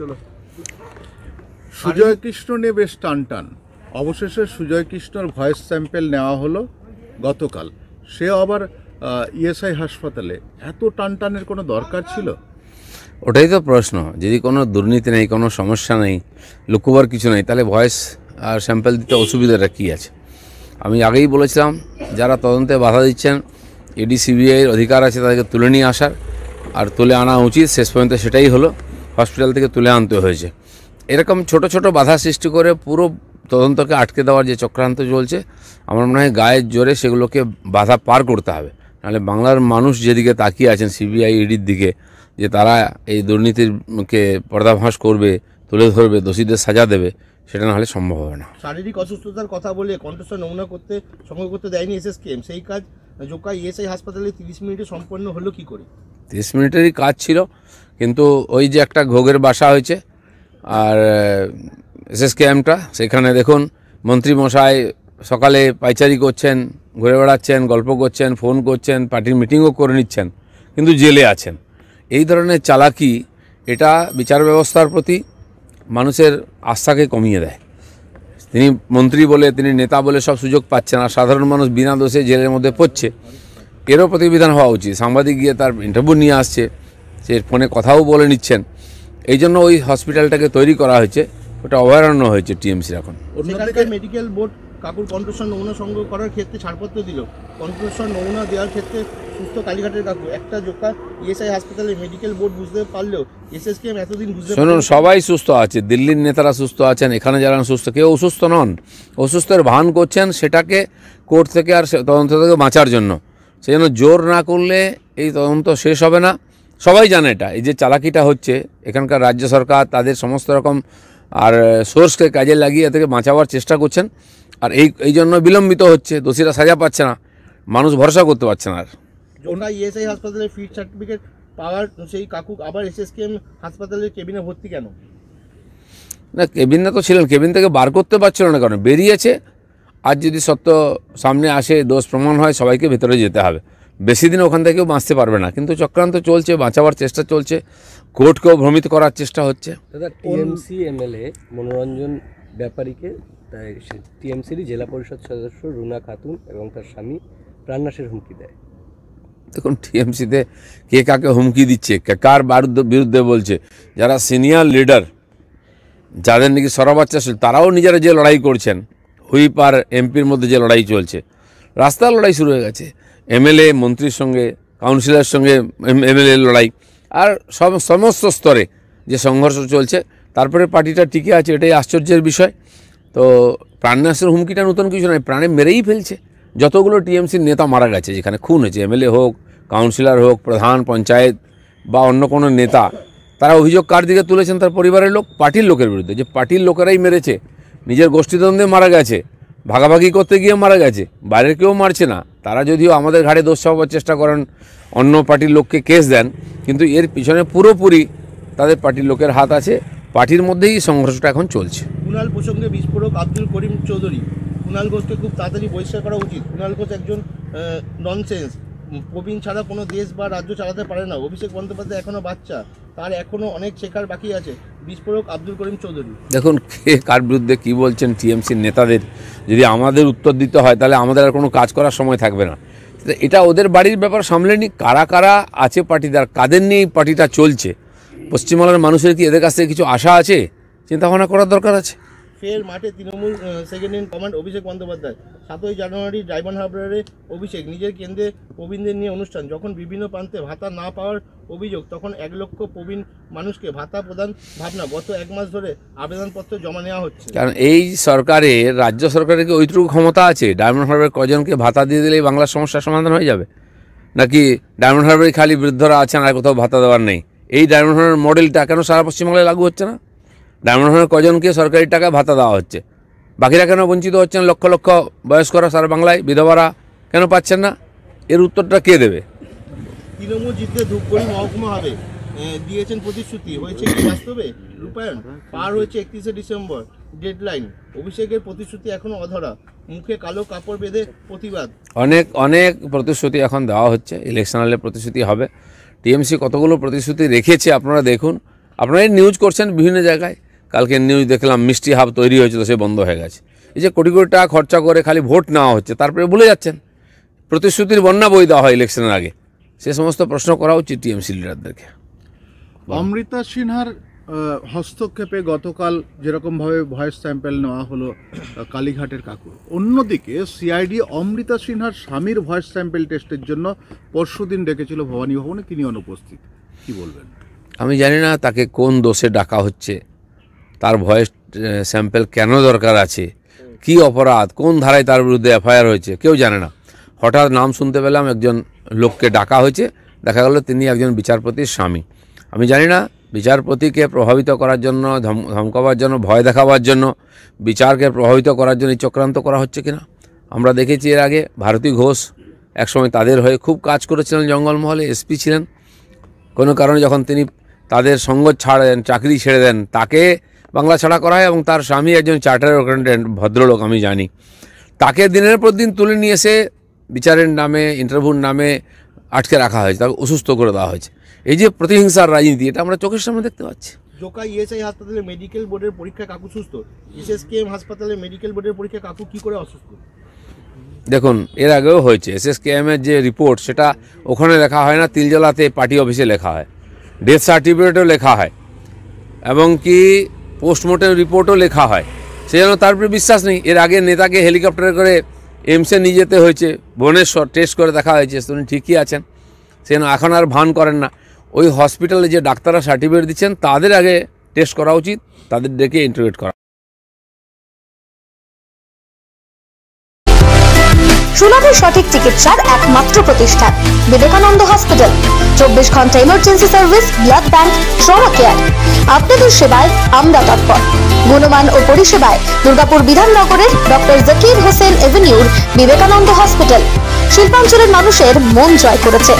চলো। সুজয় কৃষ্ণ নিয়ে বেশ টান অবশেষে সুজয় কৃষ্ণর ভয়েস স্যাম্পেল নেওয়া হলো গতকাল। সে আবার ইএসআই হাসপাতালে। এত টানের কোনো দরকার ছিল? ওটাই তো প্রশ্ন। যদি কোনো দুর্নীতি নেই, কোনো সমস্যা নেই, লুকোবার কিছু নেই, তাহলে ভয়েস আর স্যাম্পেল দিতে অসুবিধাটা কী আছে? আমি আগেই বলেছিলাম, যারা তদন্তে বাধা দিচ্ছেন, ইডি সিবিআইয়ের অধিকার আছে তাদেরকে তুলে নিয়ে আসার, আর তুলে আনা উচিত। শেষ পর্যন্ত সেটাই হলো, হসপিটাল থেকে তুলে আনতে হয়েছে। এরকম ছোট ছোট বাধা সৃষ্টি করে পুরো তদন্তকে আটকে দেওয়ার যে চক্রান্ত চলছে, আমার মনে হয় গায়ের জোরে সেগুলোকে বাধা পার করতে হবে। নাহলে বাংলার মানুষ যেদিকে তাকিয়ে আছেন সিবিআই ইডির দিকে, যে তারা এই দুর্নীতিকে পর্দাফাঁস করবে, তুলে ধরবে, দোষীদের সাজা দেবে, সেটা না হলে সম্ভব হবে না। শারীরিক অসুস্থতার কথা বলে কণ্ঠস্বর নমুনা সংগ্রহ করতে দেয়নি এসএসকেএম। সেই কাজ জোকা ইএসআই হাসপাতালে 30 মিনিটে সম্পন্ন হলো কি করে? 30 মিনিটেরই কাজ ছিল, কিন্তু ওই যে একটা ঘোগের বাসা হয়েছে আর এসএসকেএমটা, সেখানে দেখুন মন্ত্রী মশাই সকালে পাইচারি করছেন, ঘুরে বেড়াচ্ছেন, গল্প করছেন, ফোন করছেন, পার্টির মিটিংও করে নিচ্ছেন, কিন্তু জেলে আছেন। এই ধরনের চালাকি, এটা বিচার ব্যবস্থার প্রতি মানুষের আস্থাকে কমিয়ে দেয়। তিনি মন্ত্রী বলে, তিনি নেতা বলে সব সুযোগ পাচ্ছেন, আর সাধারণ মানুষ বিনা দোষে জেলের মধ্যে পড়ছে। এরও প্রতিবিধান হওয়া উচিত। সাংবাদিক গিয়ে তার ইন্টারভিউ নিয়ে আসছে, সে ফোনে কথাও বলে নিচ্ছেন। এই জন্য ওই হসপিটালটাকে তৈরি করা হয়েছে, ওটা অভয়ারণ্য হয়েছে টিএমসির। এখন অন্যদিকে মেডিকেল বোর্ড কাকুর কণ্ঠস্বর নমুনা সংগ্রহ করার ক্ষেত্রে ছাড়পত্র দিল। কণ্ঠস্বর নমুনা দেওয়ার ক্ষেত্রে সুস্থ কালীঘাটের কাকু একটা জোকা ইএসআই হাসপাতালে মেডিকেল বোর্ড বুঝতে পারলেও এসএসকেএম এতদিন বুঝতে শুনুন, সবাই সুস্থ আছে, দিল্লির নেতারা সুস্থ আছেন, এখানে যারা সুস্থ, কেউ অসুস্থ নন। অসুস্থের ভান করছেন, সেটাকে কোর্ট থেকে আর তদন্ত থেকে বাঁচার জন্য। সেই জন্য জোর না করলে এই তদন্ত শেষ হবে না। সবাই জানে এটা, এই যে চালাকিটা হচ্ছে, এখানকার রাজ্য সরকার তাদের সমস্ত রকম আর সোর্সকে কাজে লাগিয়ে থেকে বাঁচাবার চেষ্টা করছেন, আর এই জন্য বিলম্বিত হচ্ছে, দোষীরা সাজা পাচ্ছে না, মানুষ ভরসা করতে পারছে না। আর জোকা ইএসআই হাসপাতালে ফিট সার্টিফিকেট পাওয়ার সেই কাকু আবার এসএসকেএম হাসপাতালের কেবিনে ভর্তি কেন? না, কেবিনে তো ছিলেন, কেবিন থেকে বার করতে পারছিল না, কারণ বেরিয়েছে। আজ যদি সত্য সামনে আসে, দোষ প্রমাণ হয়, সবাইকে ভেতরে যেতে হবে। বেশি দিন ওখান থেকেও বাঁচতে পারবে না, কিন্তু চক্রান্ত চলছে, বাঁচাবার চেষ্টা চলছে, কোর্টকেও ভ্রমিত করার চেষ্টা হচ্ছে। দাদা, টিএমসি এমএলএ মনোরঞ্জন ব্যাপারীকে টিএমসিরই জেলা পরিষদ সদস্য রুনা খাতুন এবং তার স্বামী প্রাণনাশের হুমকি দেয়। দেখুন, টিএমসিতে কে কাকে হুমকি দিচ্ছে, কার বিরুদ্ধে বলছে, যারা সিনিয়র লিডার, যাদের নাকি সরাবাচ্চা চলছে, তারাও নিজেরা যে লড়াই করছেন, হুইপ আর এমপির মধ্যে যে লড়াই চলছে, রাস্তার লড়াই শুরু হয়ে গেছে। এমএলএ মন্ত্রীর সঙ্গে, কাউন্সিলরের সঙ্গে এমএলএ লড়াই, আর সমস্ত স্তরে যে সংঘর্ষ চলছে, তারপরে পার্টিটা টিকে আছে, এটাই আশ্চর্যের বিষয়। তো প্রাণনাশের হুমকিটা নতুন কিছু নয়, প্রাণে মেরেই ফেলছে। যতগুলো টিএমসির নেতা মারা গেছে, যেখানে খুন হয়েছে, এমএলএ হোক, কাউন্সিলর হোক, প্রধান পঞ্চায়েত বা অন্য কোনো নেতা, তারা অভিযোগ কার দিকে তুলেছেন? তার পরিবারের লোক, পার্টির লোকের বিরুদ্ধে, যে পার্টির লোকেরাই মেরেছে, নিজের গোষ্ঠীদ্বন্দ্বে মারা গেছে, ভাগাভাগি করতে গিয়ে মারা গেছে, বাইরের কেউ মারছে না। তারা যদিও আমাদের ঘাড়ে দোষ চাপাবার চেষ্টা করেন, অন্য পার্টির লোককে কেস দেন, কিন্তু এর পিছনে পুরোপুরি তাদের পার্টির লোকের হাত আছে। পার্টির মধ্যেই সংঘর্ষটা এখন চলছে। কুণাল প্রসঙ্গে বিস্ফোরক আব্দুল করিম চৌধুরী, কুণাল ঘোষকে খুব তাড়াতাড়ি বহিষ্কার করা উচিত। কুণাল ঘোষ একজন ননসেন্স, প্রবীণ ছাড়া কোনো দেশ বা রাজ্য চালাতে পারে না। অভিষেক বন্দ্যোপাধ্যায় এখনও বাচ্চা, তার এখনও অনেক শেখার বাকি আছে। বিস্ফোরক আব্দুল করিম চৌধুরী। দেখুন, কে কার বিরুদ্ধে কী বলছেন টিএমসির নেতাদের যদি আমাদের উত্তর দিতে হয়, তাহলে আমাদের আর কোনো কাজ করার সময় থাকবে না। এটা ওদের বাড়ির ব্যাপার, সামলে নি। কারা কারা আছে পার্টিদার, কাদের নিয়ে এই পার্টিটা চলছে, পশ্চিমবাংলার মানুষের কি এদের কাছ থেকে কিছু আশা আছে? চিন্তাভাবনা করার দরকার আছে। ফের মাঠে Trinamool second in command Abhishek Bandyopadhyay. 7ই জানুয়ারি ডায়মন্ড হারবারে অভিষেক নিজের কেন্দ্রে প্রবীণদের নিয়ে অনুষ্ঠান। যখন বিভিন্ন প্রান্তে ভাতা না পাওয়ার অভিযোগ, তখন 1 লক্ষ প্রবীণ মানুষকে ভাতা প্রদান ভাবনা। গত 1 মাস ধরে আবেদনপত্র জমা নেওয়া হচ্ছে। কারণ এই সরকারের, রাজ্য সরকারের কি ওইটুকু ক্ষমতা আছে? ডায়মন্ড হারবারের কজনকে ভাতা দিয়ে দিলেই বাংলার সমস্যার সমাধান হয়ে যাবে? নাকি ডায়মন্ড হারবারে খালি বৃদ্ধরা আছেন, আর কোথাও ভাতা দেওয়ার নেই? এই ডায়মন্ড হারবার মডেলটা কেন সারা পশ্চিমবাংলায় লাগু হচ্ছে না? ডায়মন্ড হারবার কজনকে সরকারি টাকা ভাতা দেওয়া হচ্ছে, বাকিরা কেন বঞ্চিত হচ্ছেন? লক্ষ লক্ষ বয়স্করা সারা বাংলায়, বিধবারা কেন পাচ্ছেন না? এর উত্তরটা কে দেবে? তৃণমূল জিতলে ধূপগুড়ি মহকুমা হবে দিয়েছেন প্রতিশ্রুতি, হয়েছে কি বাস্তবে রূপায়ণ? পার হয়েছে 31শে ডিসেম্বর ডেডলাইন, অভিষেকের প্রতিশ্রুতি এখনও অধরা। মুখে কালো কাপড় বেঁধে প্রতিবাদ। অনেক প্রতিশ্রুতি এখন দেওয়া হচ্ছে, ইলেকশনালে প্রতিশ্রুতি হবে। টিএমসি কতগুলো প্রতিশ্রুতি রেখেছে আপনারা দেখুন, আপনারা নিউজ করছেন বিভিন্ন জায়গায়, কালকে নিউজ দেখলাম মিষ্টি হাব তৈরি হয়েছিল, সে বন্ধ হয়ে গেছে। এই যে কোটি কোটি টাকা খরচা করে খালি ভোট নেওয়া হচ্ছে, তারপরে ভুলে যাচ্ছেন প্রতিশ্রুতির বন্যা বই দেওয়া হয় ইলেকশনের আগে। সে সমস্ত প্রশ্ন করা উচিত টিএমসি লিডারদেরকে। অমৃতা সিনহার হস্তক্ষেপে গতকাল যেরকমভাবে ভয়েস স্যাম্পেল নেওয়া হলো কালীঘাটের কাকুর, অন্যদিকে সিআইডি অমৃতা সিনহার স্বামীর ভয়েস স্যাম্পেল টেস্টের জন্য পরশুদিন ডেকেছিল ভবানী ভবনে, তিনি অনুপস্থিত। কি বলবেন? আমি জানি না তাকে কোন দোষে ডাকা হচ্ছে, তার ভয়েস স্যাম্পেল কেন দরকার আছে, কি অপরাধ, কোন ধারায় তার বিরুদ্ধে এফআইআর হয়েছে, কেউ জানে না। হঠাৎ নাম শুনতে পেলাম একজন লোককে ডাকা হয়েছে, দেখা গেল তিনি একজন বিচারপতির স্বামী। আমি জানি না বিচারপতিকে প্রভাবিত করার জন্য, ধমকাবার জন্য, ভয় দেখাবার জন্য, বিচারকে প্রভাবিত করার জন্য চক্রান্ত করা হচ্ছে কিনা। আমরা দেখেছি এর আগে ভারতী ঘোষ একসময় তাদের হয়ে খুব কাজ করেছিলেন, জঙ্গলমহলে এসপি ছিলেন। কোনো কারণে যখন তিনি তাদের সঙ্গ ছাড়েন, চাকরি ছেড়ে দেন, তাকে বাংলা ছাড়া করা হয় এবং তার স্বামী একজন চার্টার্ড অ্যাকাউন্ট্যান্ট ভদ্রলোক, আমি জানি। তাকে দিনের পর দিন তুলে নিয়ে এসে বিচারের নামে, ইন্টারভিউর নামে আটকে রাখা হয়েছে, তাকে অসুস্থ করে দেওয়া হয়েছে। এই যে প্রতিহিংসার রাজনীতি, এটা আমরা চোখের সামনে দেখতে পাচ্ছি। জোকা ইএসআই হাসপাতালে মেডিকেল বোর্ডের পরীক্ষা কাকু সুস্থ, এসএসকেএম হাসপাতালে মেডিকেল বোর্ডের পরীক্ষা কাকু কি করে অসুস্থ? দেখুন, এর আগেও হয়েছে। এসএসকেএমের যে রিপোর্ট, সেটা ওখানে লেখা হয় না, তিলজলাতে পার্টি অফিসে লেখা হয়, ডেথ সার্টিফিকেটও লেখা হয়, এবং কি পোস্টমর্টেম রিপোর্টও লেখা হয়। সেই জন্য তার উপরে বিশ্বাস নেই। এর আগে নেতাকে হেলিকপ্টারে করে এমসে নিয়ে যেতে হয়েছে, ভুবনেশ্বর, টেস্ট করে দেখা হয়েছে উনি ঠিকই আছেন। সেই জন্য এখন আর ভান করেন না। ওই হসপিটালে যে ডাক্তাররা সার্টিফিকেট দিচ্ছেন, তাদের আগে টেস্ট করা উচিত, তাদের ডেকে ইন্টারভিউ করা। সুলভে সঠিক চিকিৎসার একমাত্র প্রতিষ্ঠান বিবেকানন্দ হসপিটাল। 24 ঘন্টা emergency service, blood bank, trauma care. আপনাদের সেবায় আমরা তৎপর। গুণমান ও পরিষেবায় দুর্গাপুর বিধাননগরের ডক্টর জাকির হোসেন এভিনিউর বিবেকানন্দ হসপিটাল শিল্পাঞ্চলের মানুষের মন জয় করেছে।